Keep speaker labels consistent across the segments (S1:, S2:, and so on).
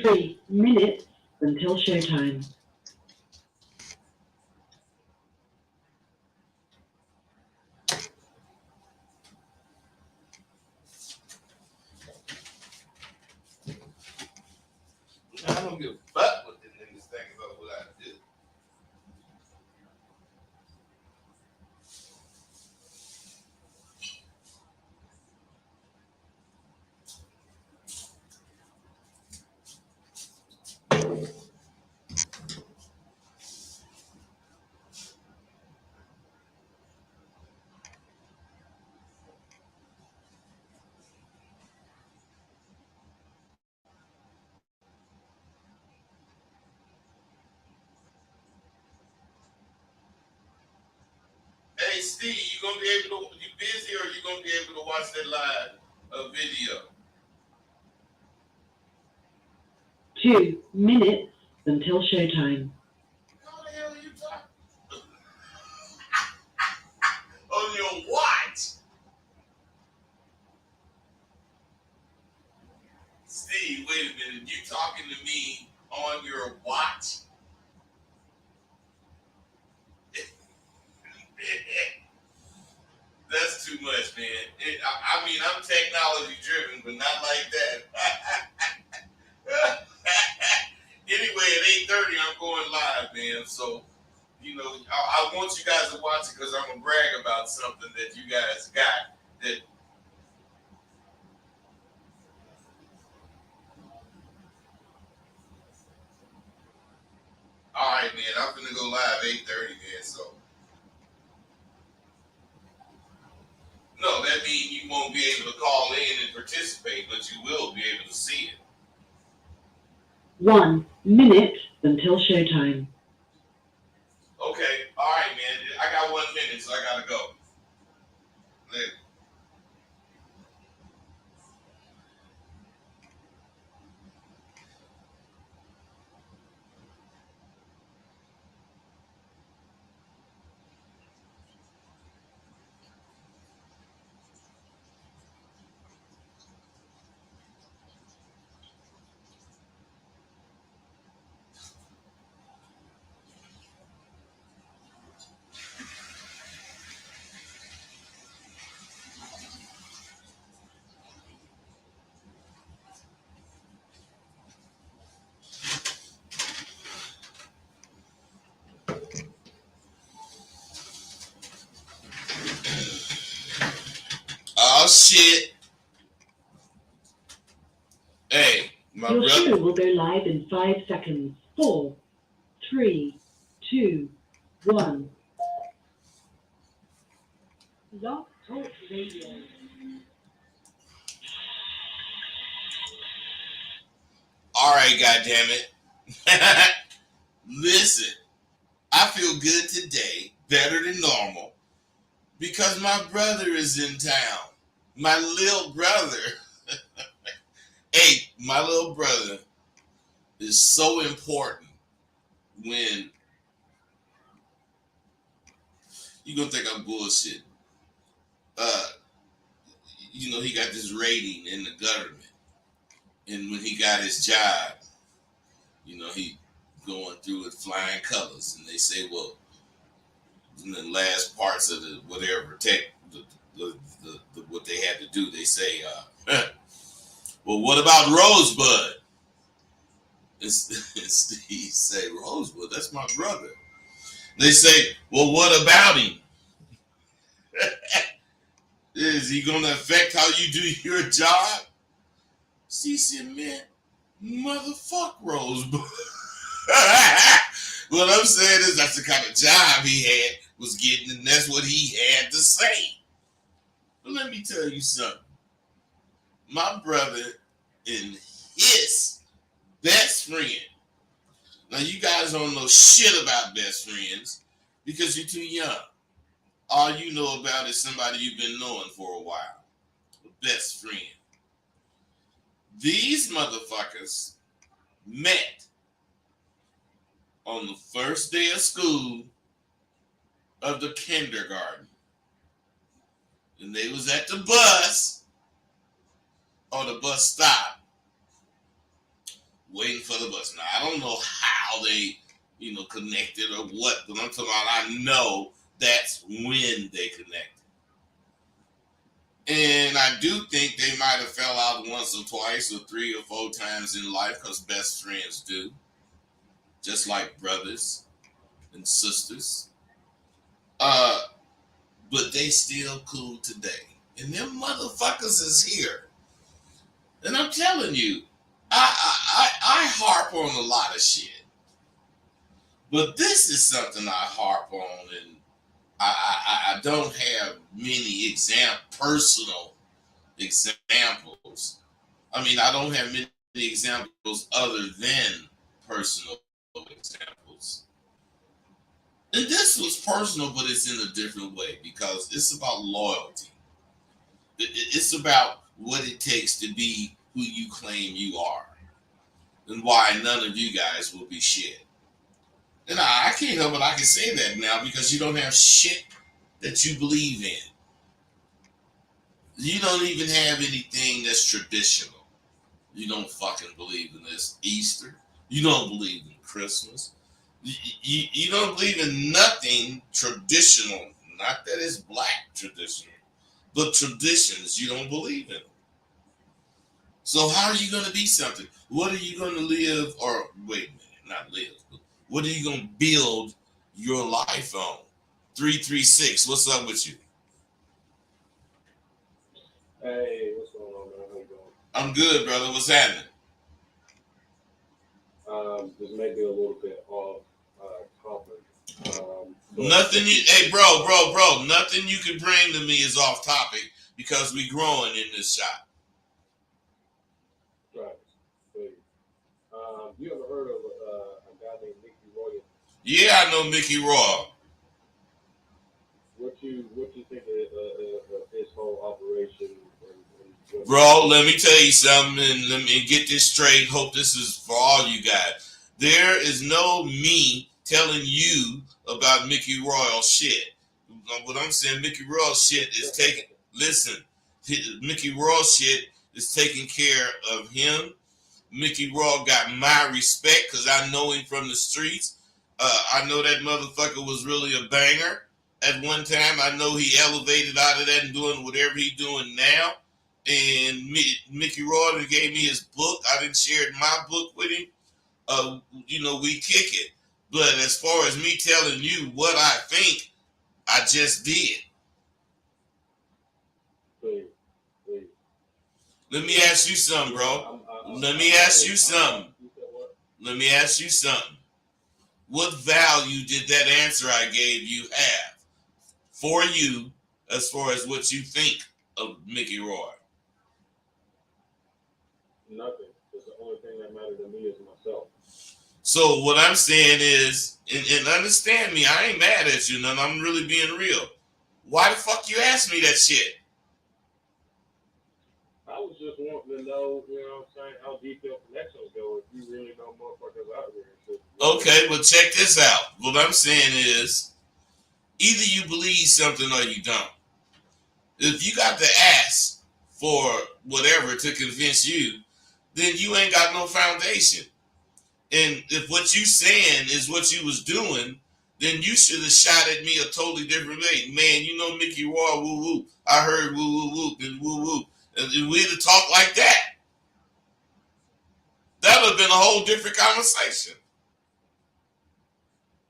S1: 3 minutes until showtime.
S2: I don't give a fuck what the niggas think about what I do. Hey Steve, you gonna be able to? You busy or you gonna be able to watch that live video?
S1: 2 minutes until showtime.
S2: How the hell are you talking? On your watch? Steve, wait a minute. You talking to me on your watch? That's too much, man. I mean, I'm technology driven, but not like that. Anyway, at 8:30, I'm going live, man. So, you know, I want you guys to watch it because I'm gonna brag about something that you guys got. That. All right, man. I'm gonna go live 8:30, man. So. No, that means you won't be able to call in and participate, but you will be able to see it.
S1: 1 minute until showtime.
S2: Okay, all right, man. I got 1 minute, so I gotta go. Later. Oh shit! Hey, my
S1: Your
S2: brother.
S1: show will go live in 5 seconds. 4, 3, 2, 1. Log Talk Radio.
S2: All right, goddammit. Listen, I feel good today, better than normal, because my brother is in town. My little brother. Hey, my little brother is so important when you gonna think I'm bullshit. You know, he got this rating in the government. And when he got his job, you know, he going through with flying colors. And they say, well, in the last parts of the whatever tech, what they had to do, they say, well, what about Rosebud? And Steve say, Rosebud, that's my brother. They say, well, what about him? Is he going to affect how you do your job? Steve said, man, motherfuck Rosebud. What I'm saying is that's the kind of job he had was getting, and that's what he had to say. But let me tell you something. My brother and his best friend. Now you guys don't know shit about best friends because you're too young. All you know about is somebody you've been knowing for a while. A best friend. These motherfuckers met on the first day of school of the kindergarten. And they was at the bus or the bus stop waiting for the bus. Now, I don't know how they, connected or what, but I'm talking about I know that's when they connected. And I do think they might have fell out once or twice or 3 or 4 times in life because best friends do. Just like brothers and sisters. But they still cool today. And them motherfuckers is here. And I'm telling you, I harp on a lot of shit. But this is something I harp on, and I don't have many personal examples. I mean, I don't have many examples other than personal examples. And this was personal, but it's in a different way because it's about loyalty. It's about what it takes to be who you claim you are and why none of you guys will be shit. And I can't help it. I can say that now because you don't have shit that you believe in. You don't even have anything that's traditional. You don't fucking believe in this Easter. You don't believe in Christmas. You don't believe in nothing traditional. Not that it's black traditional, but traditions you don't believe in. So how are you going to be something? What are you going to live, or wait a minute, not live, but what are you going to build your life on? 336, what's up with you?
S3: Hey, what's going on, man? How you doing?
S2: I'm good, brother. What's happening?
S3: This may be a little bit off topic.
S2: Nothing you, hey, bro, nothing you can bring to me is off topic because we growing in this shop.
S3: Right. You ever heard of a guy named Mickey Royal?
S2: Yeah, I know Mickey Royal.
S3: What you think of his whole operation?
S2: Bro, let me tell you something, and let me get this straight. Hope this is for all you guys. There is no me telling you about Mickey Royal shit. What I'm saying, Mickey Royal shit is taking. Listen, Mickey Royal shit is taking care of him. Mickey Royal got my respect because I know him from the streets. I know that motherfucker was really a banger at one time. I know he elevated out of that and doing whatever he's doing now. And Mickey Royal gave me his book. I didn't share my book with him. We kick it. But as far as me telling you what I think, I just did.
S3: Please.
S2: Let me ask you something, bro. Let me ask you something. What value did that answer I gave you have for you as far as what you think of Mickey Roy?
S3: Nothing. It's the only thing that matters to me is myself.
S2: So what I'm saying is, and understand me, I ain't mad at you, none. I'm really being real. Why the fuck you asked me that shit?
S3: I was just wanting to know, what I'm saying, how deep your connections go if you really know motherfuckers out here.
S2: Okay, well check this out. What I'm saying is, either you believe something or you don't. If you got to ask for whatever to convince you, then you ain't got no foundation. And if what you saying is what you was doing, then you should have shot at me a totally different way. Man, you know Mickey Roy, woo woo. I heard woo woo woo and woo woo. And we'd have talked like that. That would have been a whole different conversation.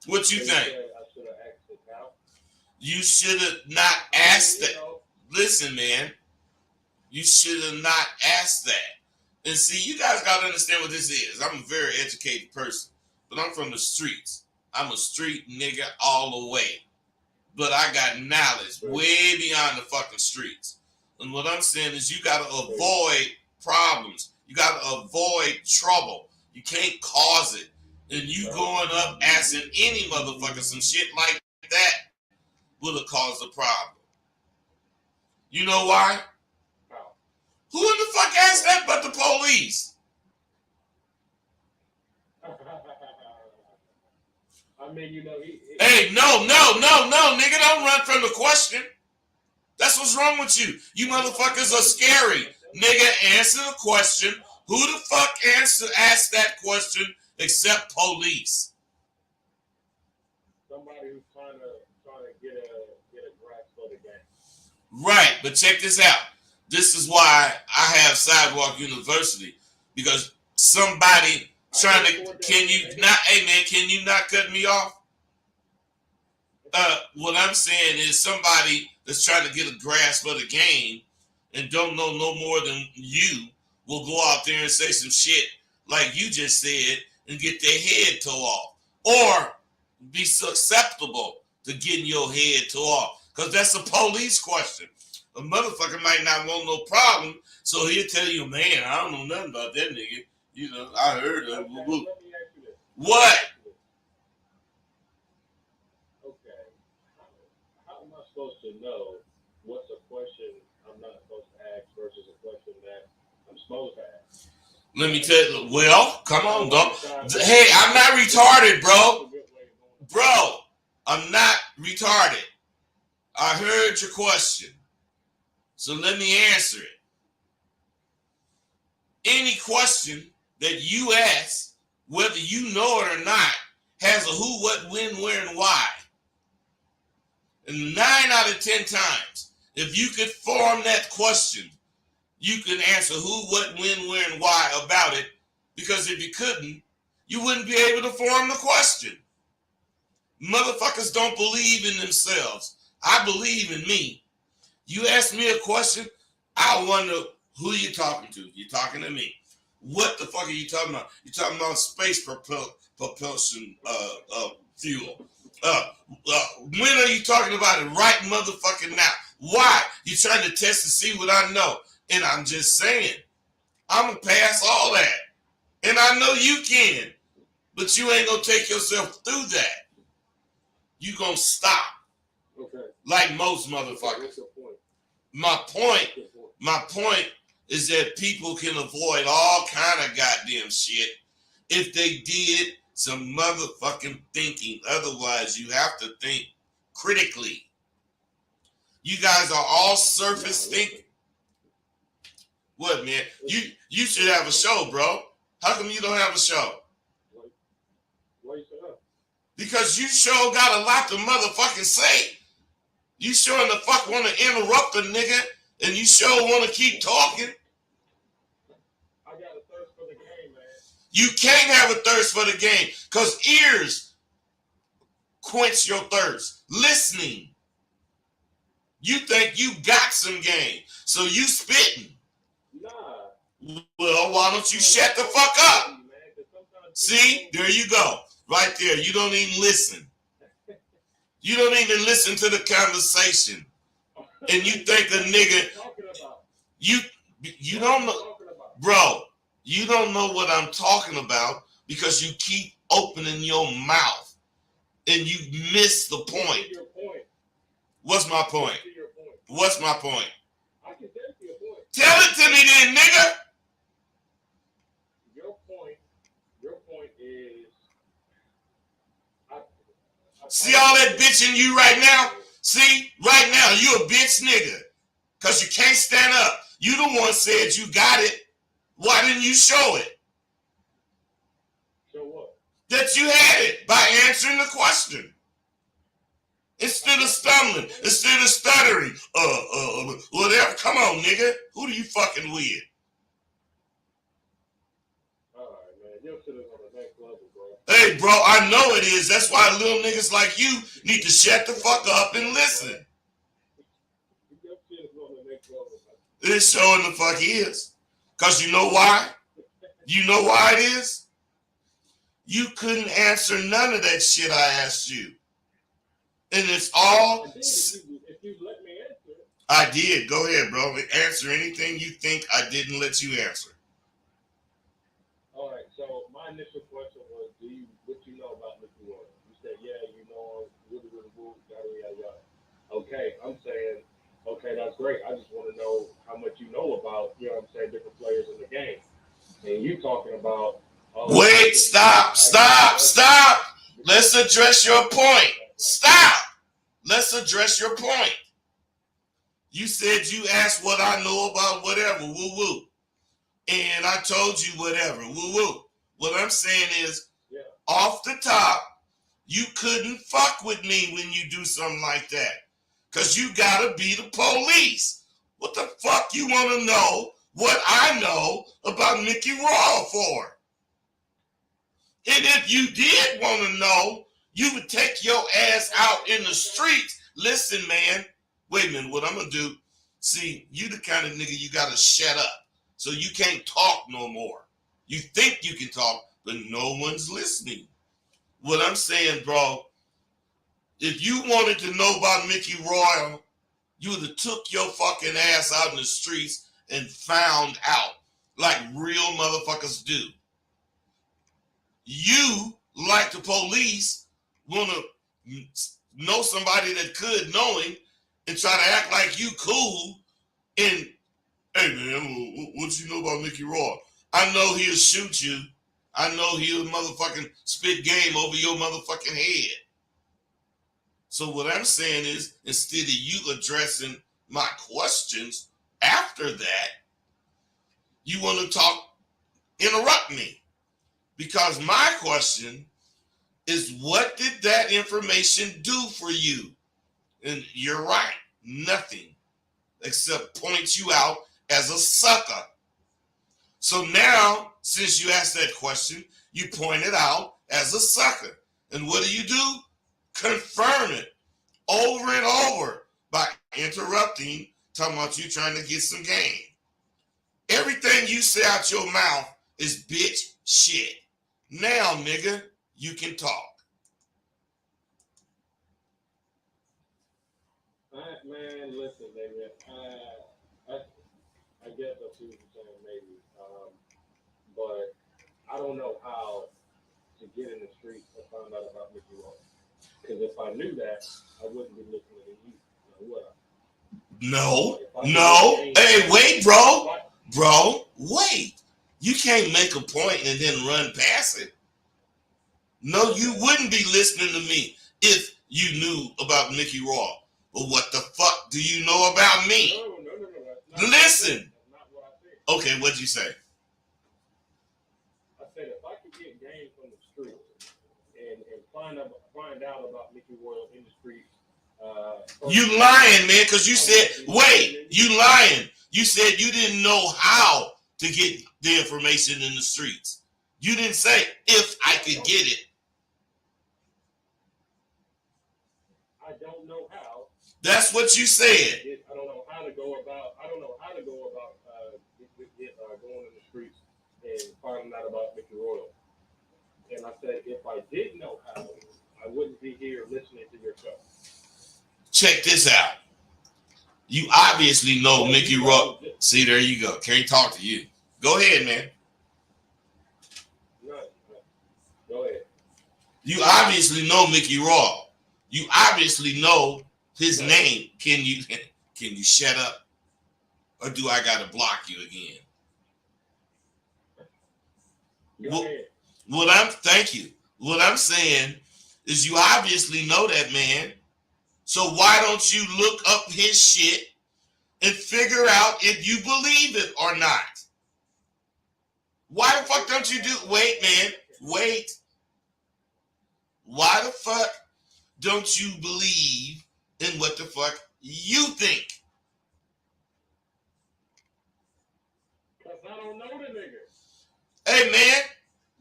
S2: What you think?
S3: I should have asked it out.
S2: You should have not asked that. Listen, man. You should have not asked that. And see, you guys got to understand what this is. I'm a very educated person, but I'm from the streets. I'm a street nigga all the way. But I got knowledge way beyond the fucking streets. And what I'm saying is you got to avoid problems. You got to avoid trouble. You can't cause it. And you going up asking any motherfucker some shit like that would have caused a problem. You know why? Who in the fuck asked that but the police?
S3: I mean,
S2: Hey, no, nigga, don't run from the question. That's what's wrong with you. You motherfuckers are scary. Nigga, answer the question. Who the fuck asked that question except police?
S3: Somebody who's trying to get a grasp for the game.
S2: Right, but check this out. This is why I have Sidewalk University, because somebody trying to. Can you not? Hey man, can you not cut me off? What I'm saying is somebody that's trying to get a grasp of the game and don't know no more than you will go out there and say some shit like you just said and get their head tore off, or be susceptible to getting your head tore off, because that's a police question. A motherfucker might not want no problem, so he'll tell you, man, I don't know nothing about that nigga. You know, I heard of him.
S3: Okay, let me ask you this.
S2: What?
S3: Okay. How am I supposed to know what's a question I'm not supposed to ask versus a question that I'm supposed to ask?
S2: Let me tell you. Well, come on, dog. Hey, I'm not retarded, bro. Bro, I'm not retarded. I heard your question. So let me answer it. Any question that you ask, whether you know it or not, has a who, what, when, where, and why. And 9 out of 10 times, if you could form that question, you can answer who, what, when, where, and why about it. Because if you couldn't, you wouldn't be able to form the question. Motherfuckers don't believe in themselves. I believe in me. You ask me a question, I wonder who you talking to. You're talking to me. What the fuck are you talking about? You're talking about space propulsion fuel. When are you talking about it right motherfucking now? Why? You trying to test to see what I know. And I'm just saying, I'm going to pass all that. And I know you can. But you ain't going to take yourself through that. You going to stop.
S3: Okay.
S2: Like most motherfuckers.
S3: What's your point?
S2: My point is that people can avoid all kind of goddamn shit if they did some motherfucking thinking. Otherwise, you have to think critically. You guys are all surface thinking. What, man? You should have a show, bro. How come you don't have a show?
S3: Why you say that?
S2: Because you sure got a lot to motherfucking say. You sure in the fuck want to interrupt a nigga, and you sure want to keep talking.
S3: I got a thirst for the game, man.
S2: You can't have a thirst for the game, because ears quench your thirst. Listening. You think you got some game, so you spitting.
S3: Nah.
S2: Well, why don't you shut the fuck up? See, there you go. Right there. You don't even listen. You don't even listen to the conversation. And you think a nigga, you don't know, bro, you don't know what I'm talking about because you keep opening your mouth and you miss the point. What's my point? What's my point?
S3: I can tell you a point.
S2: Tell it to me then, nigga.
S3: Your point is,
S2: see all that bitch in you right now? See, right now, you a bitch nigga. Because you can't stand up. You the one said you got it. Why didn't you show it?
S3: Show what?
S2: That you had it by answering the question. Instead of stumbling, instead of stuttering, whatever. Come on, nigga. Who do you fucking with?
S3: All right, man. Your shit is on the next level, bro.
S2: Hey, bro, I know it is. That's why little niggas like you need to shut the fuck up and listen.
S3: Your shit is on the next level, man.
S2: It showing the fuck is. Because you know why? You know why it is? You couldn't answer none of that shit I asked you. And it's all...
S3: If you let me answer it.
S2: I did. Go ahead, bro. Answer anything you think I didn't let you answer.
S3: All right, so my initial question was, what you know about Mr. Williams? You said, yeah, you know him, really, yada, yada, yada. Okay, I'm saying, okay, that's great. I just want to know how much you know about, you know what I'm saying, different players in the game. And you talking about...
S2: Wait, stop. Let's address your point. Stop. Let's address your point. You said you asked what I know about whatever. Woo woo. and I told you whatever. Woo woo. What I'm saying is,
S3: Yeah.
S2: off the top, you couldn't fuck with me when you do something like that. Because you gotta be the police. What the fuck you want to know what I know about Mickey Royal for? And if you did want to know, you would take your ass out in the streets. Listen, man. Wait a minute. What I'm going to do, see, you the kind of nigga you got to shut up. So you can't talk no more. You think you can talk, but no one's listening. What I'm saying, bro, if you wanted to know about Mickey Royal, you would have took your fucking ass out in the streets and found out like real motherfuckers do. You, like the police, want to know somebody that could know him and try to act like you cool and, hey man, what you know about Mickey Roy? I know he'll shoot you. I know he'll motherfucking spit game over your motherfucking head. So what I'm saying is, instead of you addressing my questions after that, you want to interrupt me. Because my question is, what did that information do for you? And you're right, nothing, except point you out as a sucker. So now, since you asked that question, you point it out as a sucker. And what do? Confirm it over and over by interrupting, talking about you trying to get some game. Everything you say out your mouth is bitch shit. Now, nigga, you can talk.
S3: Man, listen, baby. I guess I see what you're saying, maybe. But I don't know how to get in the streets and find out about Mickey Rourke. Because if I knew that, I wouldn't be listening to you. Would I?
S2: No. Hey, wait, bro. Bro, wait. You can't make a point and then run past it. No, you wouldn't be listening to me if you knew about Mickey Rourke. But what the fuck do you know about me?
S3: No.
S2: Listen.
S3: That's not what I said.
S2: Okay, what'd you say?
S3: I said if I could get game from the streets and find out about Mickey Royal in the streets.
S2: You lying, man, because you said, wait, you lying. You said you didn't know how to get the information in the streets. You didn't say if I could get it.
S3: I don't know how.
S2: That's what you said.
S3: I don't know how to go about. Going in the streets and finding out about Mickey Royal. And I said, if I did know how, I wouldn't be here listening to your show.
S2: Check this out. You obviously know Mickey Rourke. See, there you go. Can't talk to you. Go ahead, man.
S3: No. Go ahead.
S2: You obviously know Mickey Rourke. You obviously know his name. Can you shut up? Or do I gotta block you again? Thank you. What I'm saying is you obviously know that man. So why don't you look up his shit and figure out if you believe it or not? Why the fuck don't you wait, man, wait. Why the fuck don't you believe in what the fuck you think?
S3: Because I don't know the nigga.
S2: Hey, man,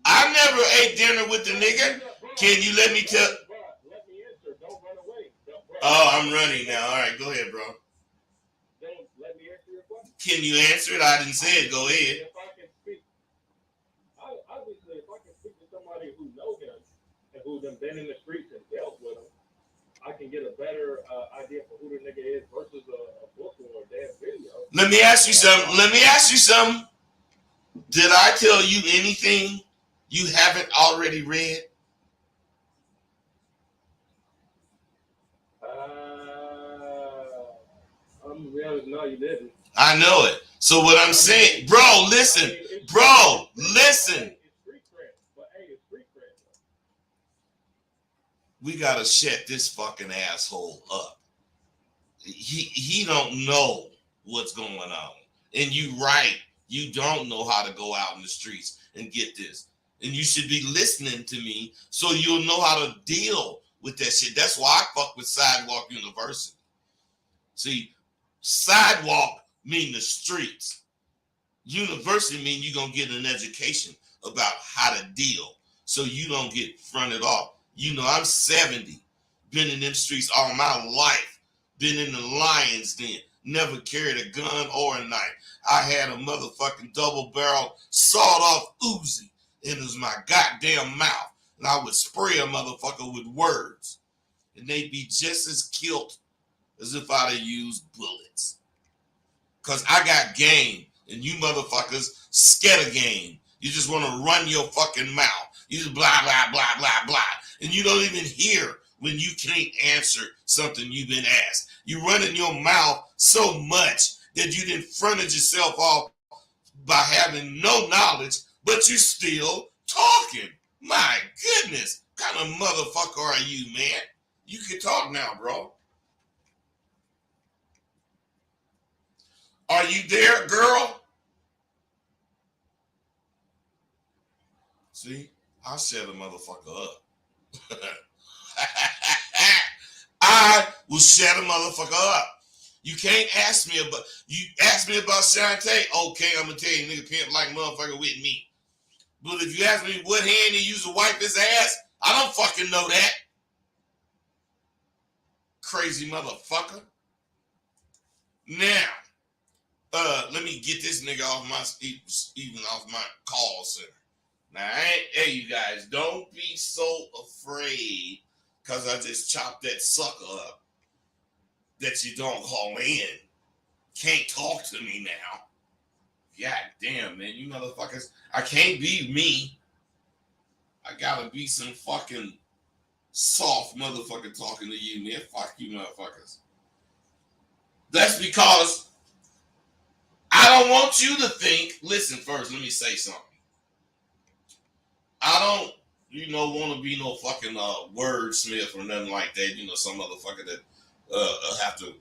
S2: I never ate dinner with the nigga. Can you let me tell?
S3: Let me answer. Don't run away.
S2: Oh, I'm running now. All right, go ahead, bro.
S3: Don't let me answer your question.
S2: Can you answer it? I didn't say it. Go ahead.
S3: If I can speak, obviously, if I can speak to somebody who knows him and who's been in the streets and dealt with him, I can get a better idea for who the nigga is versus a book or a damn video.
S2: Let me ask you something. Did I tell you anything you haven't already read?
S3: No, you didn't.
S2: I know it. So what I'm saying, bro, listen. Bro, listen. We gotta shut this fucking asshole up. He don't know what's going on. And you right. You don't know how to go out in the streets and get this. And you should be listening to me so you'll know how to deal with that shit. That's why I fuck with Sidewalk University. See, sidewalk mean the streets. University mean you're going to get an education about how to deal so you don't get fronted off. You know, I'm 70, been in them streets all my life, been in the Lions Den, never carried a gun or a knife. I had a motherfucking double barrel sawed off Uzi in my goddamn mouth, and I would spray a motherfucker with words, and they'd be just as killed as if I'd have used bullets. Cause I got game, and you motherfuckers scatter game. You just want to run your fucking mouth. You just blah, blah, blah, blah, blah. And you don't even hear when you can't answer something you've been asked. You run in your mouth so much that you done fronted yourself off by having no knowledge, but you still talking. My goodness. What kind of motherfucker are you, man? You can talk now, bro. Are you there, girl? See, I'll shut a motherfucker up. I will shut a motherfucker up. You can't ask me about, you ask me about Shantae, okay, I'm gonna tell you, nigga pimp like motherfucker with me. But if you ask me what hand he used to wipe his ass, I don't fucking know that. Crazy motherfucker. Now, let me get this nigga off my, even off my call center. Now, hey, you guys, don't be so afraid because I just chopped that sucker up that you don't call in. Can't talk to me now. God damn, man, you motherfuckers. I can't be me. I gotta be some fucking soft motherfucker talking to you, man. Fuck you motherfuckers. That's because I don't want you to think, listen first, let me say something. I don't, want to be no fucking wordsmith or nothing like that. You know, some motherfucker that have to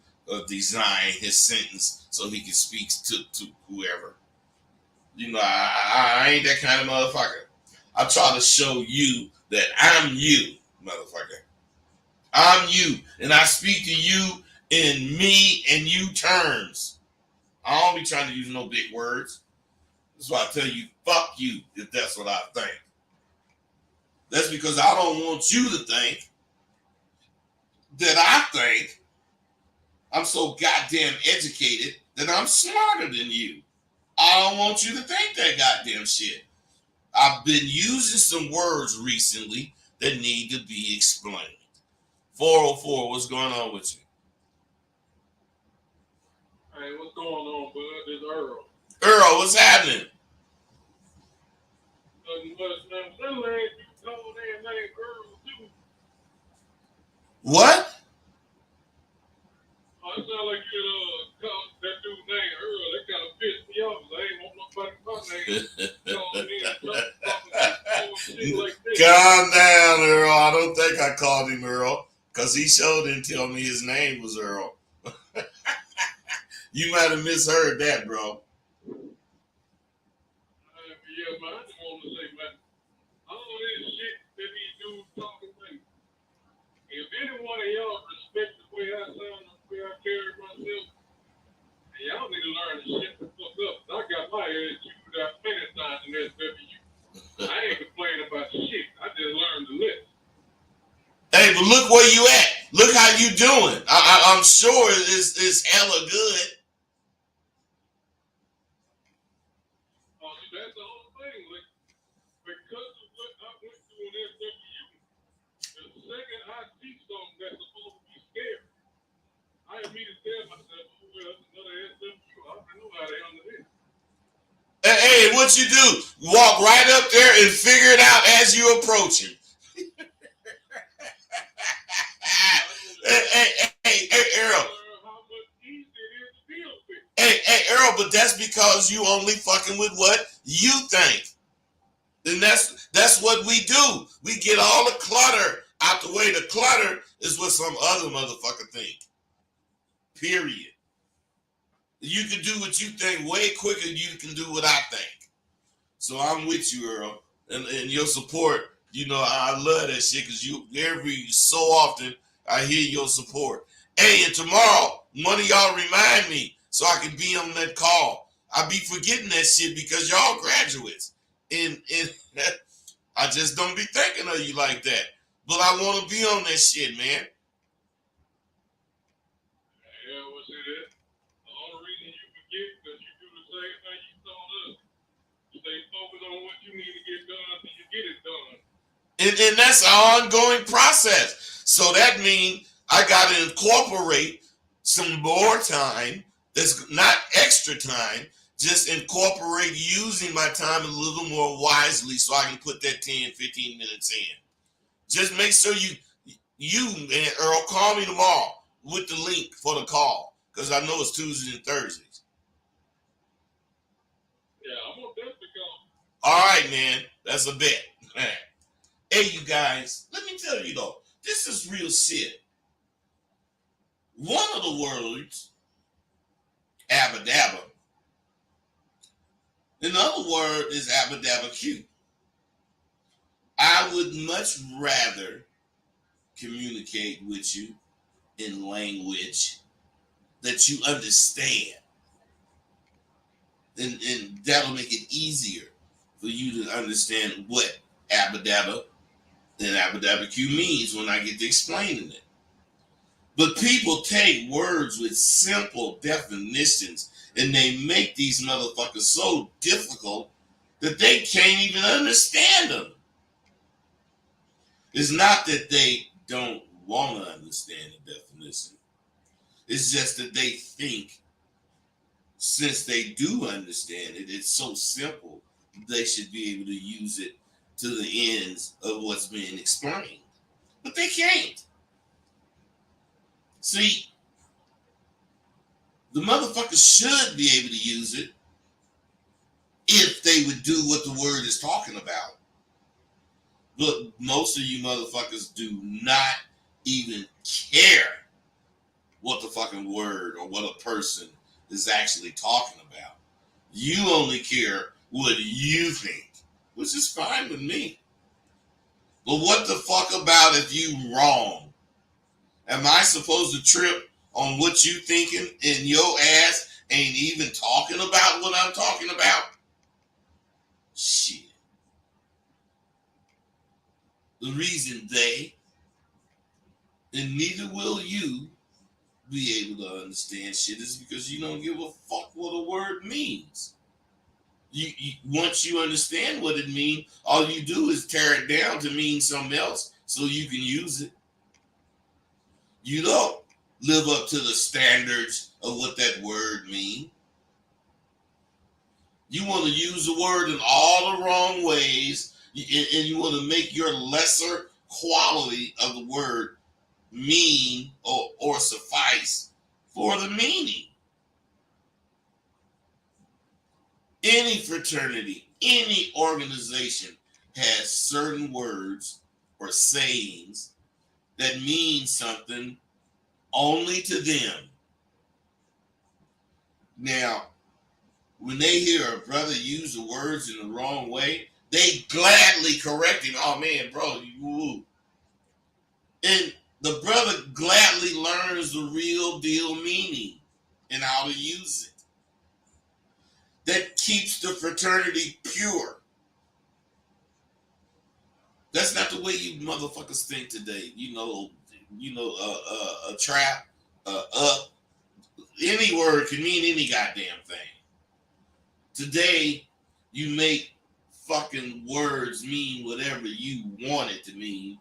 S2: design his sentence so he can speak to whoever. You know, I ain't that kind of motherfucker. I try to show you that I'm you, motherfucker. I'm you, and I speak to you in me and you terms. I don't be trying to use no big words. That's why I tell you, fuck you, if that's what I think. That's because I don't want you to think that I think I'm so goddamn educated that I'm smarter than you. I don't want you to think that goddamn shit. I've been using some words recently that need to be explained. 404, what's going on with you?
S3: Hey, what's going on, bud? This Earl.
S2: Earl, what's happening?
S3: Nothing much, man. Some man you told that name Earl too.
S2: What?
S3: Oh, it sound like you called that dude name Earl. That kind of pissed me off. I ain't want nobody my name. Like
S2: Calm down, Earl. I don't think I called him Earl because he sure didn't tell me his name was Earl. You might have misheard that, bro.
S3: Yeah, man, I just want to say, man, all this shit that these dudes talking about, if any one of y'all respect the way I sound and the way I carry myself, y'all need to learn to shut the fuck up. I got my ass chewed out many times in SWU. I ain't complaining about shit. I just learned to listen.
S2: Hey, but look where you at. Look how you doing. I'm sure it's hella good.
S3: That's the whole thing. Like, because of what I went through in SWU, the second I see something that's supposed to be scary, I immediately tell myself, oh, well, that's another SWU. I don't know how they under this.
S2: Hey, what you do? Walk right up there and figure it out as you approach him. Hey, Earl. Hey, Earl, but that's because you only fucking with what you think. And that's what we do. We get all the clutter out the way. The clutter is what some other motherfucker think. Period. You can do what you think way quicker than you can do what I think. So I'm with you, Earl, and your support. You know, I love that shit because you every so often I hear your support. Hey, and tomorrow, one of y'all remind me so I can be on that call. I be forgetting that shit because y'all graduates, and I just don't be thinking of you like that. But I want to be on that shit, man.
S3: Yeah, well, see that? The only reason you forget because you do the same thing you told us. Stay focused on what you need to get done until you get it done.
S2: And that's an ongoing process. So that means I got to incorporate some more time. That's not extra time. Just incorporate using my time a little more wisely so I can put that 10, 15 minutes in. Just make sure you and Earl call me tomorrow with the link for the call because I know it's Tuesdays and Thursdays.
S3: Yeah, I'm gonna definitely come.
S2: All right, man. That's a bet. Hey, you guys, let me tell you though, this is real shit. One of the words, Abba Dabba. Another word is Abba Dabba Q. I would much rather communicate with you in language that you understand. And that'll make it easier for you to understand what Abba Dabba and Abba Dabba Q means when I get to explaining it. But people take words with simple definitions and they make these motherfuckers so difficult that they can't even understand them. It's not that they don't want to understand the definition. It's just that they think since they do understand it, it's so simple, they should be able to use it to the ends of what's being explained. But they can't. See, the motherfuckers should be able to use it if they would do what the word is talking about. But most of you motherfuckers do not even care what the fucking word or what a person is actually talking about. You only care what you think, which is fine with me. But what the fuck about if you wrong? Am I supposed to trip on what you thinking and your ass ain't even talking about what I'm talking about? Shit. The reason they, and neither will you, be able to understand shit is because you don't give a fuck what a word means. You once you understand what it means, all you do is tear it down to mean something else so you can use it. You don't live up to the standards of what that word means. You want to use the word in all the wrong ways, and you want to make your lesser quality of the word mean or suffice for the meaning. Any fraternity, any organization has certain words or sayings that mean something only to them. Now, when they hear a brother use the words in the wrong way, they gladly correct him. Oh man, bro, you woo. And the brother gladly learns the real deal meaning and how to use it. That keeps the fraternity pure. That's not the way you motherfuckers think today. A trap, up. Any word can mean any goddamn thing. Today, you make fucking words mean whatever you want it to mean,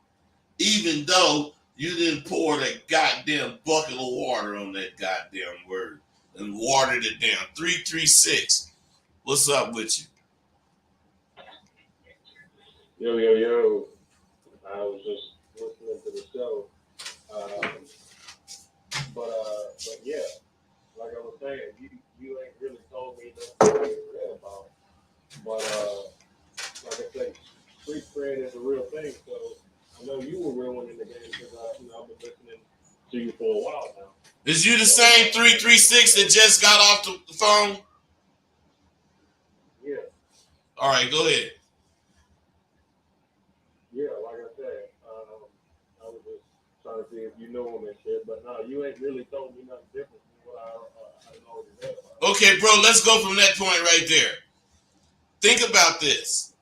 S2: even though you didn't pour that goddamn bucket of water on that goddamn word and watered it down. 336. What's up with you?
S3: Yo. I was just listening to the show. But yeah, like I was saying, you ain't really told me nothing I ain't read about. But like I say, street cred is a real thing. So I know you were real one in the game because I've been listening to you for a while now.
S2: Is you the same 336 that just got off the phone?
S3: Yeah.
S2: All right, go ahead.
S3: Yeah, like I said, I was just trying to see if you know him and shit, but no, you ain't really told me nothing different from what I already read about.
S2: Okay, bro, let's go from that point right there. Think about this.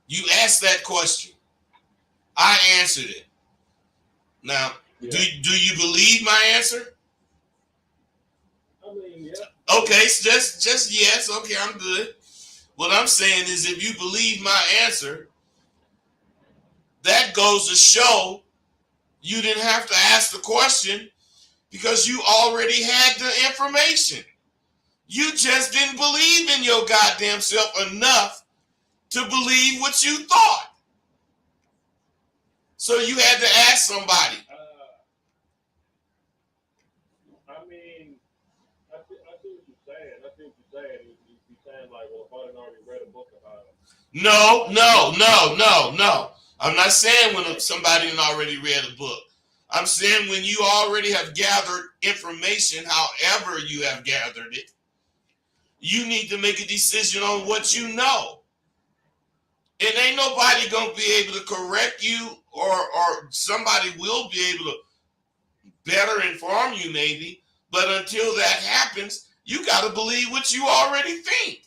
S2: You asked that question. I answered it. Now,
S3: Yeah.
S2: do you believe my answer?
S3: I mean, yeah.
S2: Okay, so just yes. Okay, I'm good. What I'm saying is, if you believe my answer, that goes to show you didn't have to ask the question because you already had the information. You just didn't believe in your goddamn self enough to believe what you thought. So you had to ask somebody.
S3: I mean, I see what you're saying. I see what you're saying. You're saying like, well, if I didn't already read a book about it.
S2: No. I'm not saying when somebody had already read a book. I'm saying when you already have gathered information, however you have gathered it, you need to make a decision on what you know. And ain't nobody gonna be able to correct you, or somebody will be able to better inform you maybe. But until that happens, you gotta believe what you already think.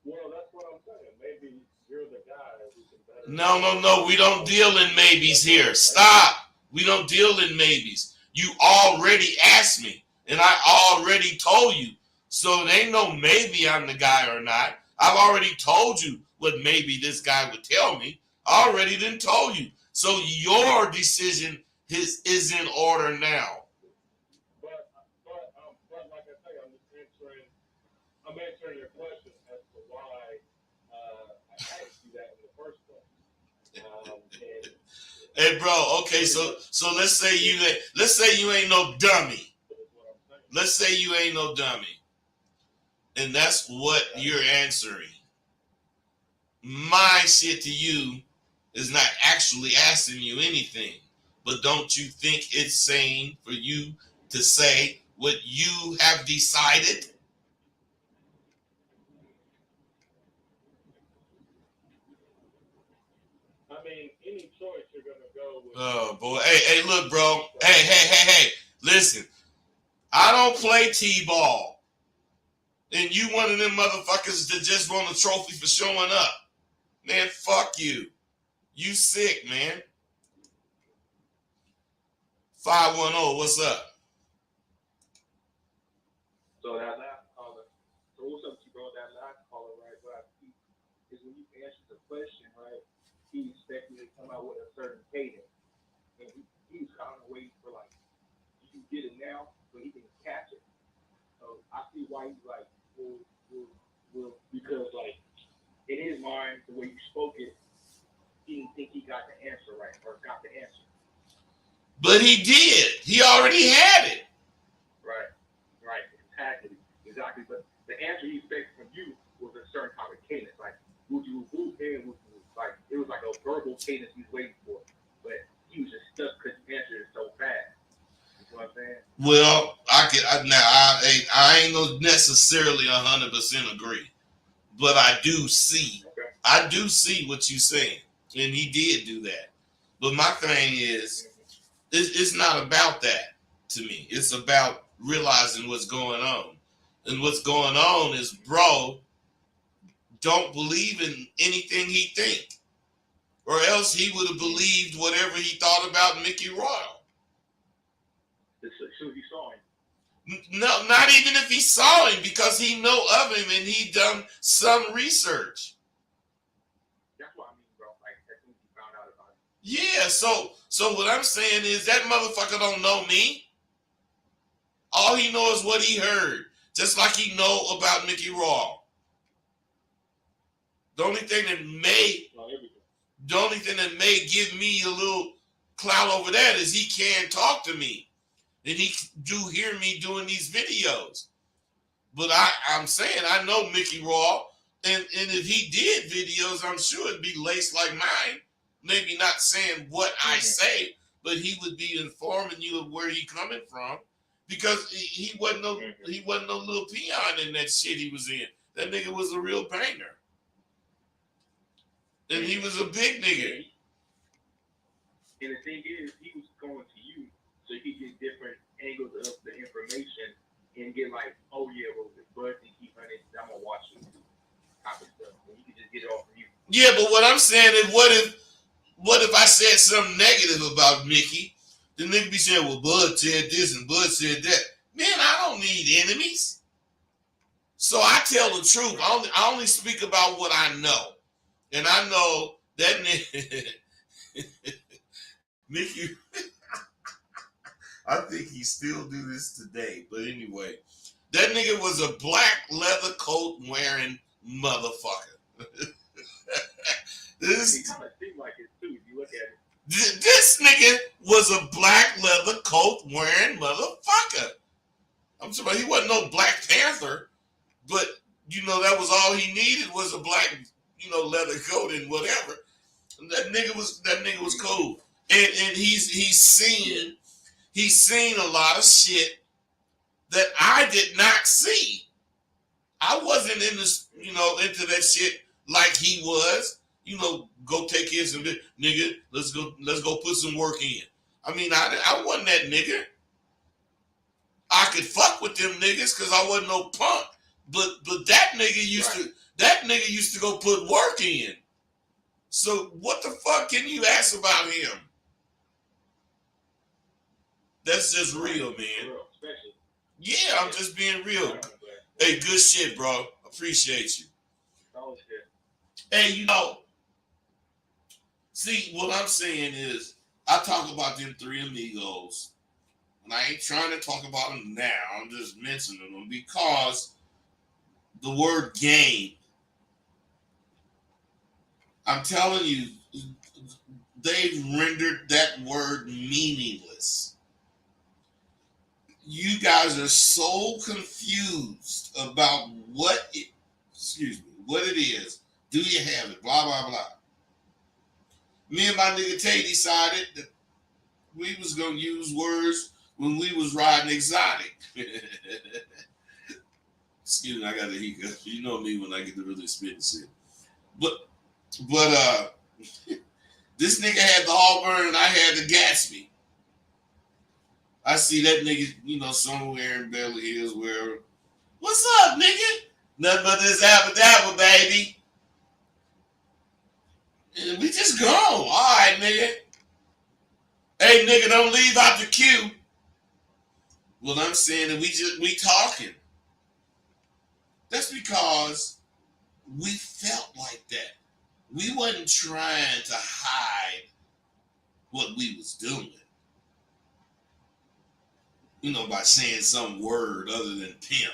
S3: Well, that's what I'm saying. Maybe you're the guy who can better.
S2: No. We don't deal in maybes here. Stop. We don't deal in maybes. You already asked me, and I already told you. So there ain't no maybe I'm the guy or not. I've already told you what maybe this guy would tell me. I already done told you. So your decision is in order now.
S3: But like I say, I'm answering your question as to why I asked you that in the first place. And
S2: Hey, bro. Okay, so let's say you ain't no dummy. Let's say you ain't no dummy, and that's what you're answering. My shit to you is not actually asking you anything, but don't you think it's sane for you to say what you have decided?
S3: I mean, any choice you're gonna go with.
S2: Oh boy, hey, look, bro. Hey, listen. I don't play t-ball, and you one of them motherfuckers that just want a trophy for showing up. Man, fuck you. You sick, man. 510, what's up?
S4: So that last caller, so what's up, bro? That last caller, right? What I see is when you answer the question, right? He expected to come out with a certain cadence, and he's kind of waiting for like you get it now, so he can catch it. So I see why he's like, because like in his mind, the way you spoke it, he didn't think he got the answer right or got the answer.
S2: But he did. He already had it.
S4: Right, exactly. But the answer he expected from you was a certain type of cadence, like would you like it was like a verbal cadence he's waiting for, but he was just stuck because you answered it so fast. You know what I'm saying?
S2: Well, I ain't no necessarily 100% agree, but I do see what you saying, and he did do that. But my thing is, it's not about that to me. It's about realizing what's going on, and what's going on is, bro, don't believe in anything he think, or else he would have believed whatever he thought about Mickey Royal.
S4: As soon as you saw him.
S2: No, not even if he saw him, because he know of him and he done some research.
S4: That's what I mean, bro. Like as soon as he found out about it.
S2: Yeah, so what I'm saying is that motherfucker don't know me. All he knows is what he heard, just like he know about Mickey Royal. The only thing that may give me a little clout over that is he can talk to me, and he do hear me doing these videos. But I'm saying I know Mickey Royal, and if he did videos, I'm sure it'd be laced like mine. Maybe not saying what I say, but he would be informing you of where he coming from because he wasn't no little peon in that shit he was in. That nigga was a real banger, and he was a big nigga.
S4: And the thing is, he was going to you so he could get different angles of the information and get like, oh yeah, well, if Bud think he hunted, I'm gonna watch him type of stuff. And you can just get it off from you.
S2: Yeah, but what I'm saying is, what if I said something negative about Mickey? The nigga be saying, well, Bud said this and Bud said that. Man, I don't need enemies. So I tell the truth. I only speak about what I know. And I know that nigga, Mickey, I think he still do this today. But anyway, that nigga was a black leather coat wearing motherfucker.
S4: He kind of seemed like it too, if you look at it.
S2: This nigga was a black leather coat wearing motherfucker. I'm sorry, he wasn't no Black Panther, but you know that was all he needed was a black, leather coat and whatever. And that nigga was cool, and he's seen a lot of shit that I did not see. I wasn't in this, into that shit like he was. Go take his and nigga, let's go put some work in. I mean, I wasn't that nigga. I could fuck with them niggas because I wasn't no punk. But that nigga used to go put work in. So what the fuck can you ask about him? That's just real, man. Yeah, I'm just being real. Hey, good shit, bro. Appreciate you. Hey, see, what I'm saying is, I talk about them three amigos, and I ain't trying to talk about them now. I'm just mentioning them because the word game, I'm telling you, they've rendered that word meaningless. You guys are so confused about what it is. Do you have it? Blah, blah, blah. Me and my nigga Tay decided that we was going to use words when we was riding exotic. Excuse me, I got a hiccup. You know me when I get to really spit and shit. But this nigga had the Auburn and I had the Gatsby. I see that nigga, somewhere in Beverly Hills where, what's up, nigga? Nothing but this Abba Dabba, baby. And we just go. All right, nigga. Hey, nigga, don't leave out the queue. Well, I'm saying that we talking. That's because we felt like that. We wasn't trying to hide what we was doing. By saying some word other than pimp.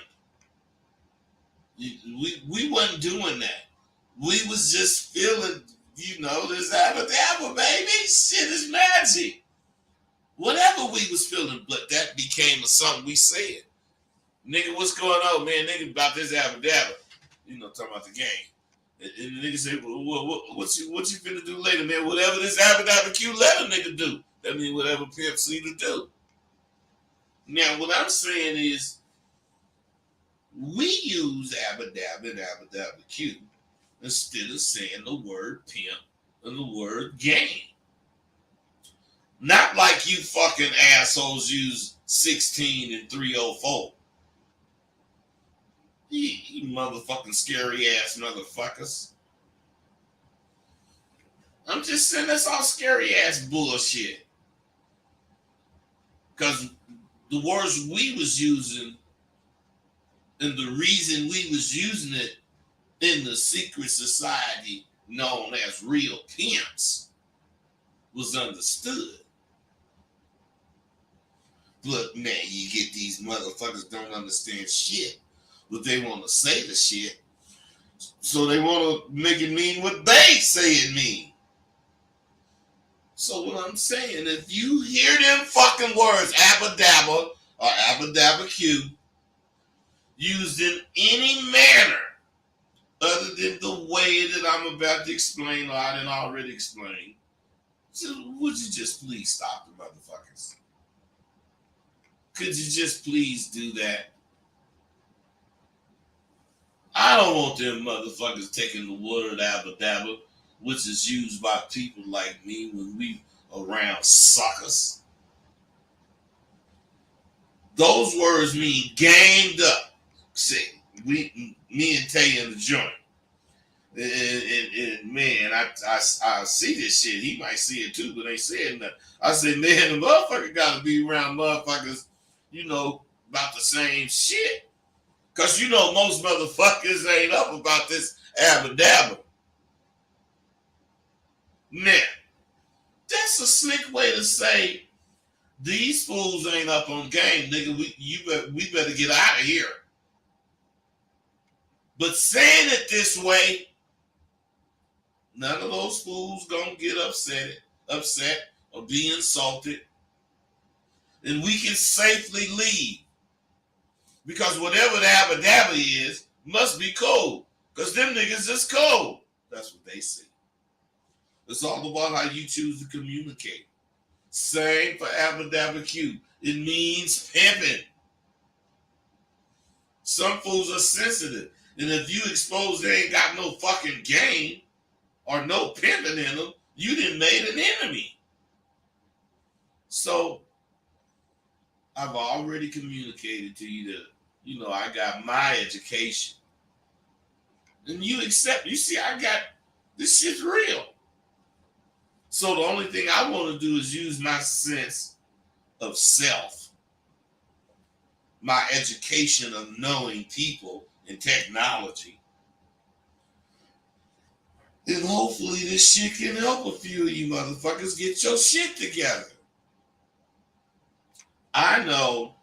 S2: We wasn't doing that. We was just feeling, this Abba Dabba, baby. Shit is magic. Whatever we was feeling, but that became something we said. Nigga, what's going on, man? Nigga, about this Abba Dabba. Talking about the game. And the nigga said, well, what you finna do later, man? Whatever this Abba Dabba Q let a nigga do. That means whatever pimp see to do. Now, what I'm saying is, we use Abba Dabba and Abba Dabba Q instead of saying the word pimp and the word game. Not like you fucking assholes use 16 and 304. You motherfucking scary ass motherfuckers. I'm just saying that's all scary ass bullshit. Because the words we was using and the reason we was using it in the secret society known as real pimps was understood. But man, you get these motherfuckers don't understand shit, but they want to say the shit, so they want to make it mean what they say it mean. So what I'm saying, if you hear them fucking words, Abba Dabba or Abba Dabba Q, used in any manner other than the way that I'm about to explain or I didn't already explain, would you just please stop the motherfuckers? Could you just please do that? I don't want them motherfuckers taking the word Abba Dabba, which is used by people like me when we around suckers. Those words mean gamed up. See, me and Tay in the joint. And man, I see this shit. He might see it too, but ain't saying nothing. I said, man, the motherfucker got to be around motherfuckers, about the same shit. Because, most motherfuckers ain't up about this Abba Dabba. Now, that's a slick way to say these fools ain't up on game, nigga. We better get out of here. But saying it this way, none of those fools gonna get upset or be insulted, and we can safely leave because whatever the Abba Dabba is must be cold because them niggas is cold. That's what they say. It's all about how you choose to communicate. Same for Abba Dabba Q. It means pimping. Some fools are sensitive, and if you expose they ain't got no fucking game or no pimping in them, you done made an enemy. So I've already communicated to you that, I got my education. And you accept, you see, I got, this shit's real. So the only thing I want to do is use my sense of self, my education of knowing people and technology. And hopefully this shit can help a few of you motherfuckers get your shit together. I know,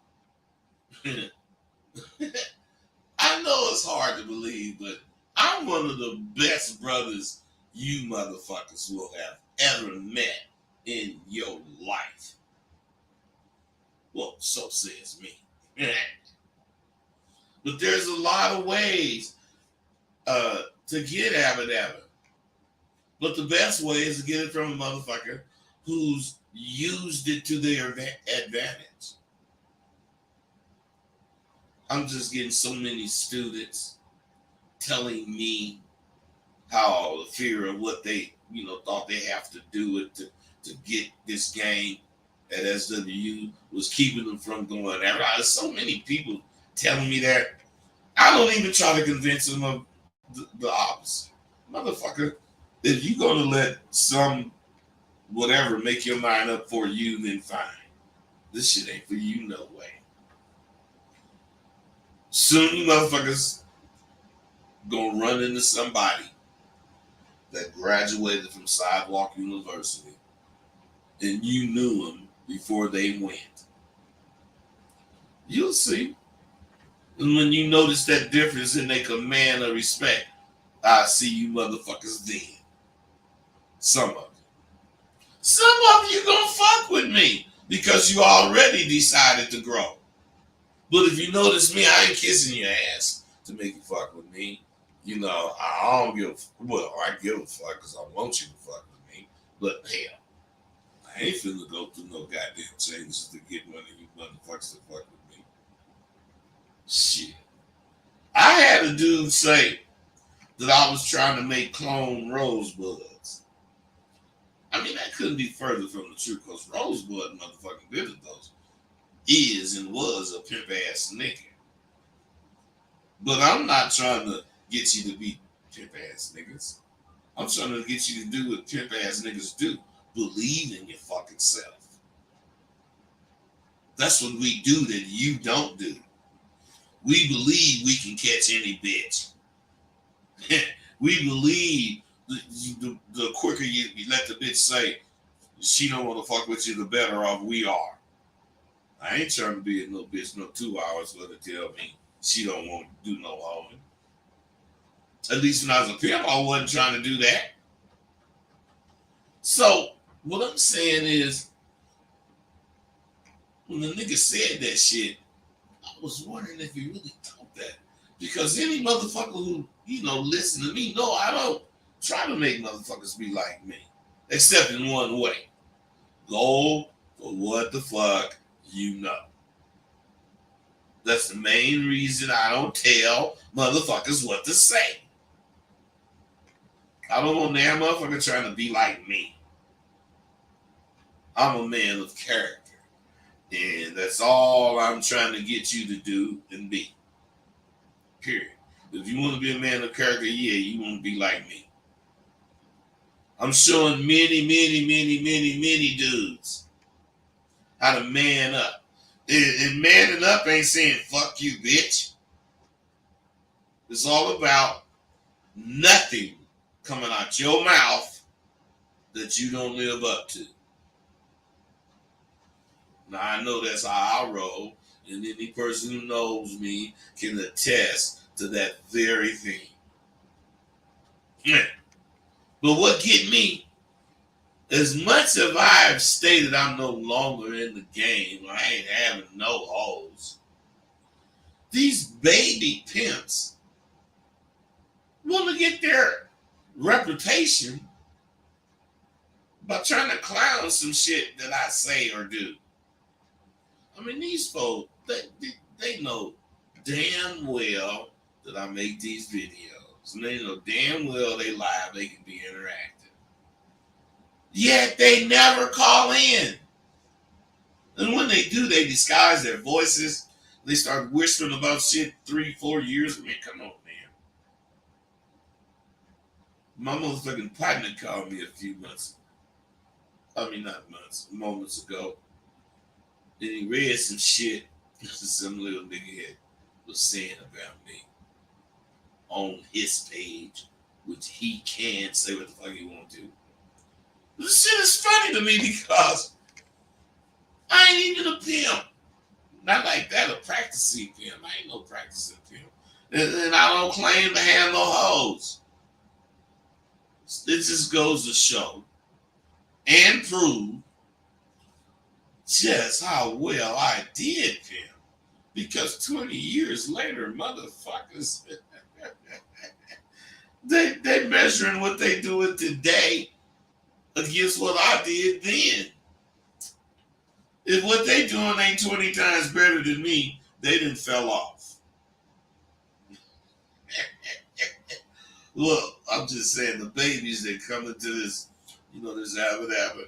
S2: I know it's hard to believe, but I'm one of the best brothers you motherfuckers will have ever met in your life. Well, so says me. But there's a lot of ways to get Abba Dabba. But the best way is to get it from a motherfucker who's used it to their advantage. I'm just getting so many students telling me how the fear of what they, thought they have to do it to get this game at SWU was keeping them from going there. There's so many people telling me that. I don't even try to convince them of the opposite. Motherfucker, if you're going to let some whatever make your mind up for you, then fine. This shit ain't for you, no way. Soon you motherfuckers gonna run into somebody that graduated from Sidewalk University and you knew them before they went. You'll see. And when you notice that difference in their command of respect, I see you motherfuckers then. Some of you. Some of you gonna fuck with me because you already decided to grow. But if you notice me, I ain't kissing your ass to make you fuck with me. I don't give I give a fuck because I want you to fuck with me. But hell, I ain't finna go through no goddamn changes to get one of you motherfuckers to fuck with me. Shit. I had a dude say that I was trying to make clone rosebuds. I mean, that couldn't be further from the truth because Rosebud motherfucking Visitors is and was a pimp ass nigga. But I'm not trying to get you to be pimp ass niggas. I'm trying to get you to do what pimp ass niggas do. Believe in your fucking self. That's what we do that you don't do. We believe we can catch any bitch. We believe the quicker you let the bitch say she don't want to fuck with you, the better off we are. I ain't trying to be a no bitch no 2 hours for her to tell me she don't want to do no holding. At least when I was a pimp, I wasn't trying to do that. So what I'm saying is, when the nigga said that shit, I was wondering if he really thought that. Because any motherfucker who, listen to me, no, I don't try to make motherfuckers be like me. Except in one way. Go for what the fuck you know. That's the main reason I don't tell motherfuckers what to say. I don't want that motherfucker trying to be like me. I'm a man of character. And that's all I'm trying to get you to do and be. Period. If you want to be a man of character, yeah, you want to be like me. I'm showing many dudes how to man up. And manning up ain't saying fuck you, bitch. It's all about nothing coming out your mouth that you don't live up to. Now I know that's how I roll, and any person who knows me can attest to that very thing. But what get me, as much as I've stated I'm no longer in the game, I ain't having no hoes, these baby pimps want to get their reputation by trying to clown some shit that I say or do. I mean, these folks, they know damn well that I make these videos. And they know damn well they live, they can be interactive. Yet they never call in. And when they do, they disguise their voices. They start whispering about shit 3-4 years. Man, come on, man. My motherfucking partner called me a few months. I mean, not months, moments ago. And he read some shit some little nigga was saying about me on his page, which he can say what the fuck he want to. This shit is funny to me because I ain't even a pimp. Not like that, a practicing pimp. I ain't no practicing pimp. And I don't claim to have no hoes. It just goes to show and prove just how well I did pimp. Because 20 years later, motherfuckers, they measuring what they doing today against what I did then. If what they doing ain't 20 times better than me, they done fell off. Look, I'm just saying the babies that come into this, this Abba Dabba,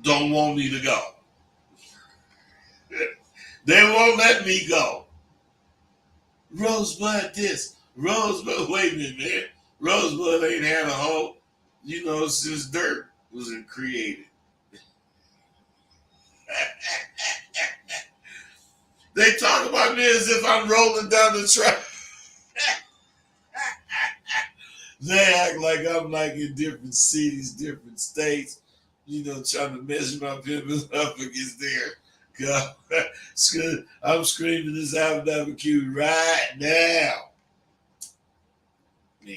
S2: don't want me to go. They won't let me go. Rosebud this. Rosebud, wait a minute, man. Rosebud ain't had a hoe, since dirt was created. They talk about me as if I'm rolling down the track. They act like I'm like in different cities, different states, trying to measure my pimping up against there. God, I'm screaming this Abba Dabba Q right now. Man,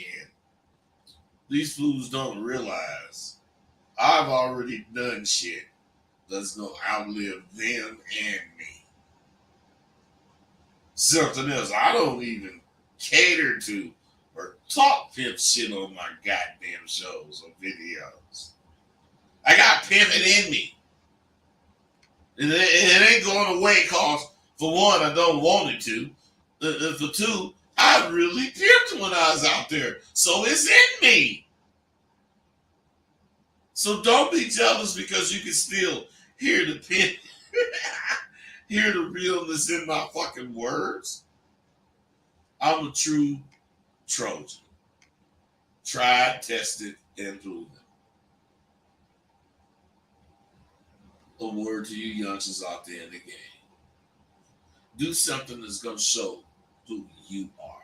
S2: these fools don't realize I've already done shit that's gonna outlive them and me. Something else I don't even cater to or talk pimp shit on my goddamn shows or videos. I got pimping in me. And it ain't going away because, for one, I don't want it to. And for two, I really pimped when I was out there. So it's in me. So don't be jealous because you can still hear the pimp, hear the realness in my fucking words. I'm a true Trojan. Tried, tested, and proven. A word to you youngsters out there in the game. Do something that's going to show who you are.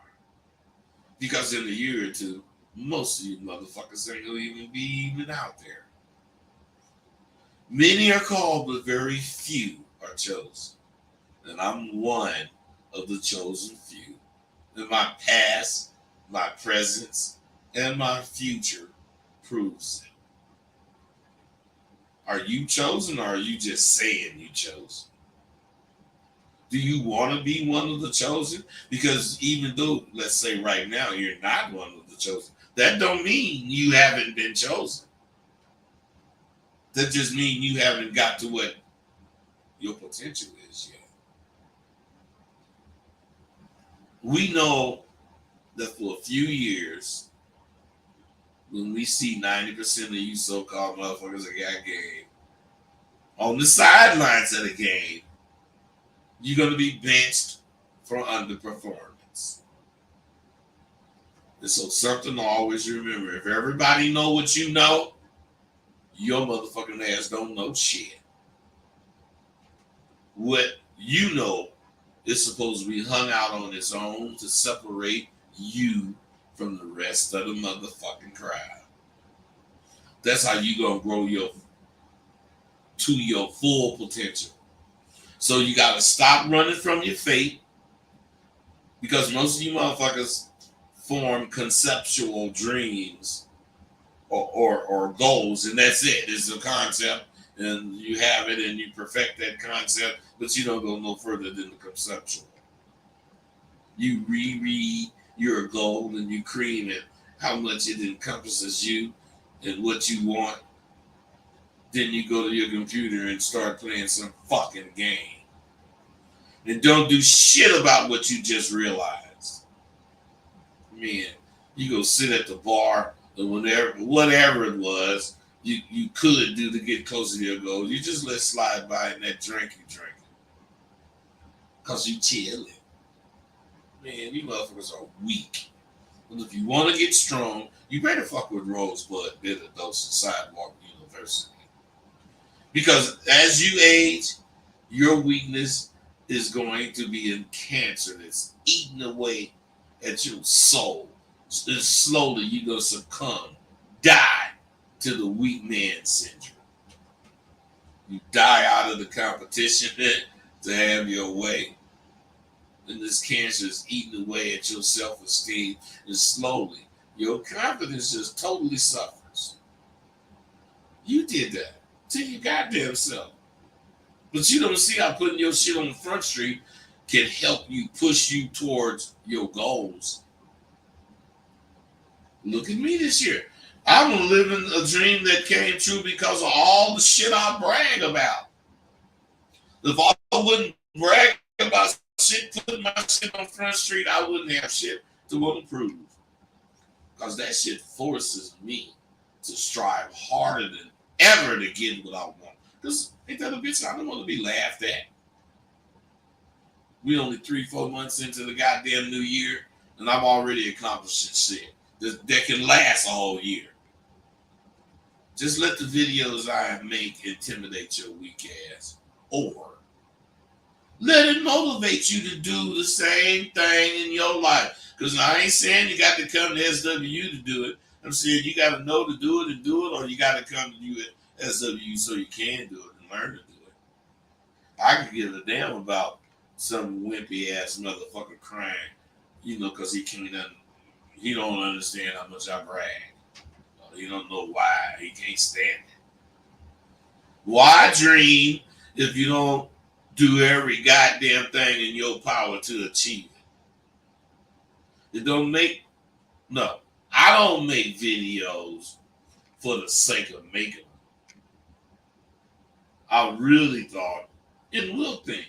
S2: Because in a year or two, most of you motherfuckers ain't going to even be out there. Many are called, but very few are chosen. And I'm one of the chosen few. And my past, my presence, and my future proves it. Are you chosen or are you just saying you chosen? Do you want to be one of the chosen? Because even though, let's say right now, you're not one of the chosen, that don't mean you haven't been chosen. That just means you haven't got to what your potential is yet. We know that for a few years, when we see 90% of you so-called motherfuckers that got game on the sidelines of the game, you're going to be benched for underperformance. And so something to always remember, if everybody know what you know, your motherfucking ass don't know shit. What you know is supposed to be hung out on its own to separate you from the rest of the motherfucking crowd. That's how you gonna grow to your full potential. So you gotta stop running from your fate, because most of you motherfuckers form conceptual dreams or goals, and that's it. It's a concept, and you have it, and you perfect that concept, but you don't go no further than the conceptual. You reread your goal and you cream it, how much it encompasses you and what you want. Then you go to your computer and start playing some fucking game. And don't do shit about what you just realized. Man, you go sit at the bar or whatever it was you could do to get closer to your goal. You just let slide by in that drink you drink. Because you chilling. Man, you motherfuckers are weak. And if you want to get strong, you better fuck with Rosebud Bitter Dose and Sidewalk University. Because as you age, your weakness is going to be in cancer that's eating away at your soul. And slowly you're going to succumb, die to the weak man syndrome. You die out of the competition to have your way. And this cancer is eating away at your self-esteem, and slowly your confidence just totally suffers. You did that to your goddamn self. But you don't see how putting your shit on the front street can help you push you towards your goals. Look at me this year. I'm living a dream that came true because of all the shit I brag about. If I wouldn't brag about shit, putting my shit on Front Street, I wouldn't have shit to want to prove. Because that shit forces me to strive harder than ever to get what I want. Because ain't that a bitch? I don't want to be laughed at. We only 3-4 months into the goddamn new year, and I'm already accomplishing shit that can last a whole year. Just let the videos I make intimidate your weak ass. Or let it motivate you to do the same thing in your life. Because I ain't saying you got to come to SWU to do it. I'm saying you got to know to do it and do it, or you got to come to you at SWU so you can do it and learn to do it. I could give a damn about some wimpy ass motherfucker crying, because he don't understand how much I brag. He don't know why. He can't stand it. Why dream if you don't do every goddamn thing in your power to achieve it? I don't make videos for the sake of making them. I really thought and will think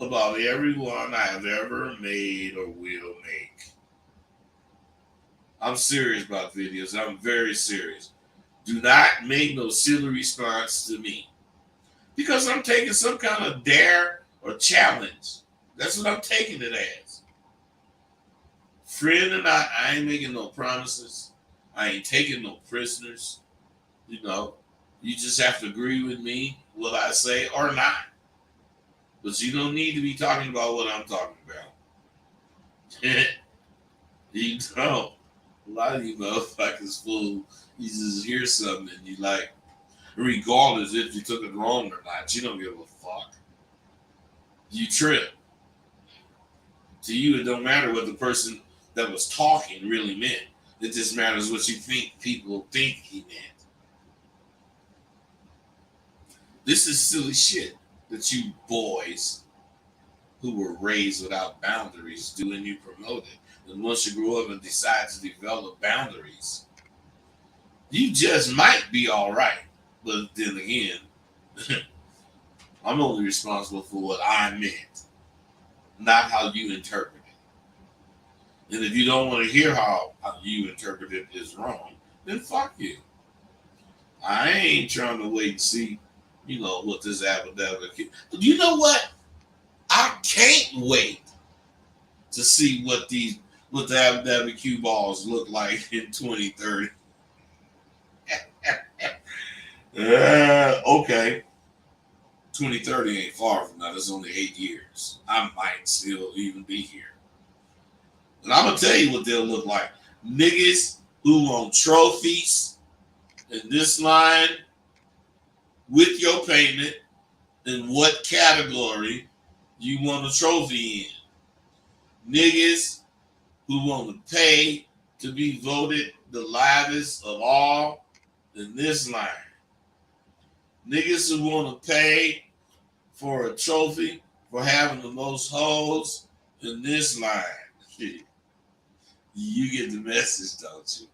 S2: about everyone I have ever made or will make. I'm serious about videos. I'm very serious. Do not make no silly response to me. Because I'm taking some kind of dare or challenge. That's what I'm taking it as. Friend and I ain't making no promises. I ain't taking no prisoners. You just have to agree with me, what I say, or not. But you don't need to be talking about what I'm talking about. You don't. A lot of you motherfuckers fool. You just hear something and you like, regardless if you took it wrong or not, you don't give a fuck. You trip. To you, it don't matter what the person that was talking really meant. It just matters what you think people think he meant. This is silly shit that you boys who were raised without boundaries do and you promote it. And once you grow up and decide to develop boundaries, you just might be all right. But then again, I'm only responsible for what I meant, not how you interpret it. And if you don't want to hear how you interpret it is wrong, then fuck you. I ain't trying to wait and see, what this Abba Dabba. You know what? I can't wait to see what the Abba Dabba cue balls look like in 2030. Okay. 2030 ain't far from now. That's only 8 years. I might still even be here. And I'm gonna tell you what they'll look like. Niggas who want trophies in this line with your payment in what category you want a trophy in. Niggas who want to pay to be voted the livest of all in this line. Niggas who want to pay for a trophy for having the most hoes in this line. You get the message, don't you?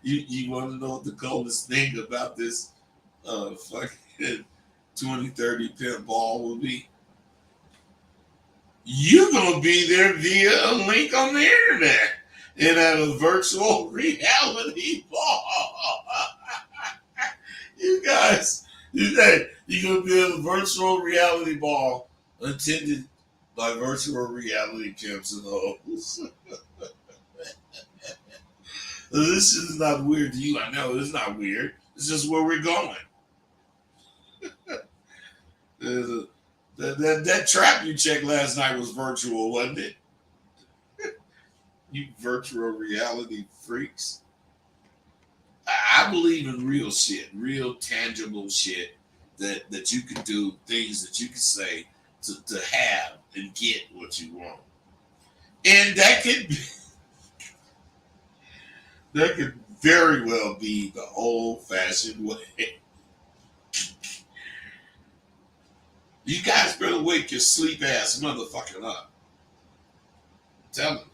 S2: You want to know what the coolest thing about this fucking 2030 pimp ball will be? You're gonna be there via a link on the internet and at a virtual reality ball. You guys, you're gonna be at a virtual reality ball attended by virtual reality pimps and hoes. This is not weird to you. I know it's not weird. It's just where we're going. That trap you checked last night was virtual, wasn't it? You virtual reality freaks. I believe in real shit, real tangible shit that you can do, things that you can say to have and get what you want. And that could very well be the old fashioned way. You guys better wake your sleep ass motherfucking up. I'm telling you.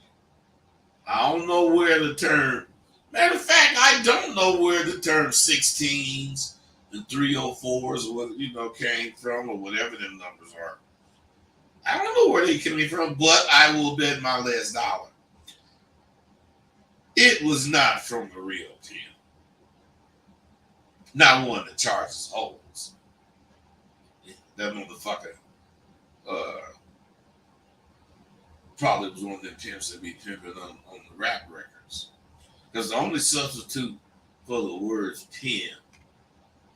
S2: I don't know where the term, matter of fact, I don't know where the term 16s and 304s or what, came from or whatever them numbers are. I don't know where they came from, but I will bet my last dollar. It was not from the real pimp. Not one that charges holes. That motherfucker probably was one of them pimps that be pimping on the rap records. Because the only substitute for the words pimp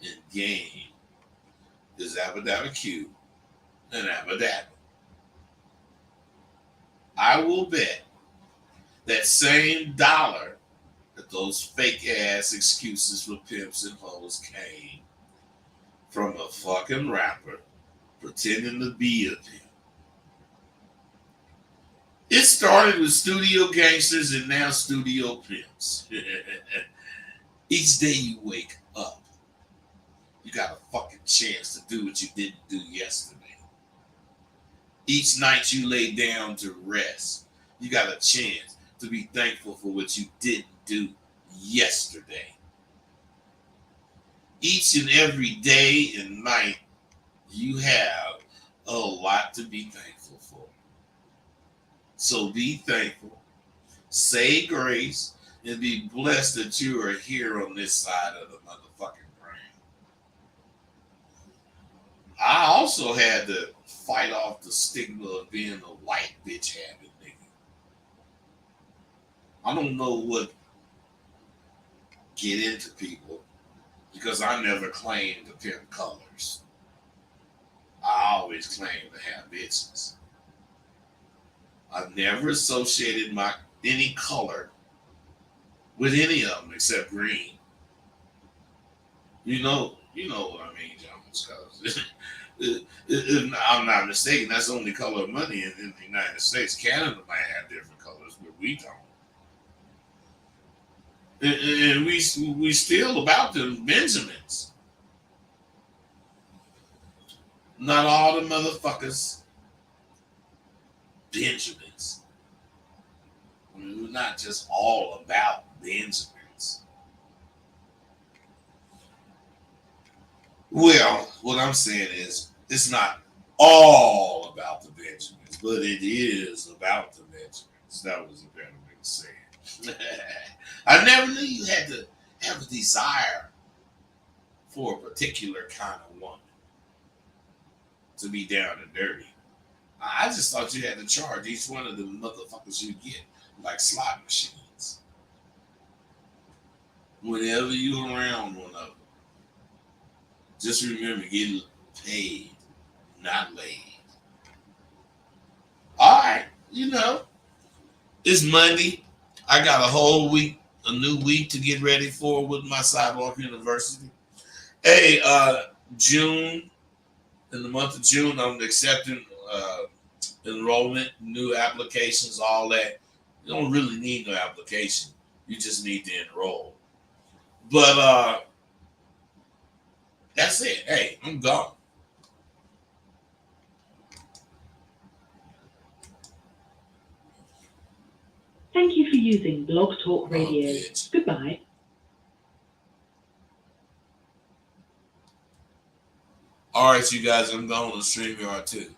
S2: and game is Abba Dabba Q and Abba Dabba. I will bet that same dollar that those fake ass excuses for pimps and hoes came from a fucking rapper pretending to be a pimp. It started with studio gangsters and now studio pimps. Each day you wake up, you got a fucking chance to do what you didn't do yesterday. Each night you lay down to rest, you got a chance to be thankful for what you didn't do yesterday. Each and every day and night, you have a lot to be thankful for. So be thankful, say grace, and be blessed that you are here on this side of the motherfucking brain. I also had to fight off the stigma of being a white bitch having nigga. I don't know what get into people because I never claimed to pimp colors. I always claimed to have bitches. I've never associated any color with any of them except green. You know what I mean, Jones, because if I'm not mistaken, that's the only color of money in the United States. Canada might have different colors, but we don't. And we still about them Benjamins. Not all the motherfuckers Benjamins. I mean, we're not just all about Benjamins. Well, what I'm saying is, it's not all about the Benjamins, but it is about the Benjamins. That was a better way to say it. I never knew you had to have a desire for a particular kind of woman to be down and dirty. I just thought you had to charge each one of the motherfuckers you get like slot machines. Whenever you around one of them, just remember getting paid, not laid. All right, it's Monday. I got a whole week, a new week to get ready for with my Sidewalk University. Hey, June, in the month of June, I'm accepting enrollment, new applications, all that. You don't really need no application. You just need to enroll. But that's it. Hey, I'm gone.
S1: Thank you for using Blog Talk Radio.
S2: bitch.
S1: Goodbye.
S2: All right, you guys, I'm going to StreamYard too.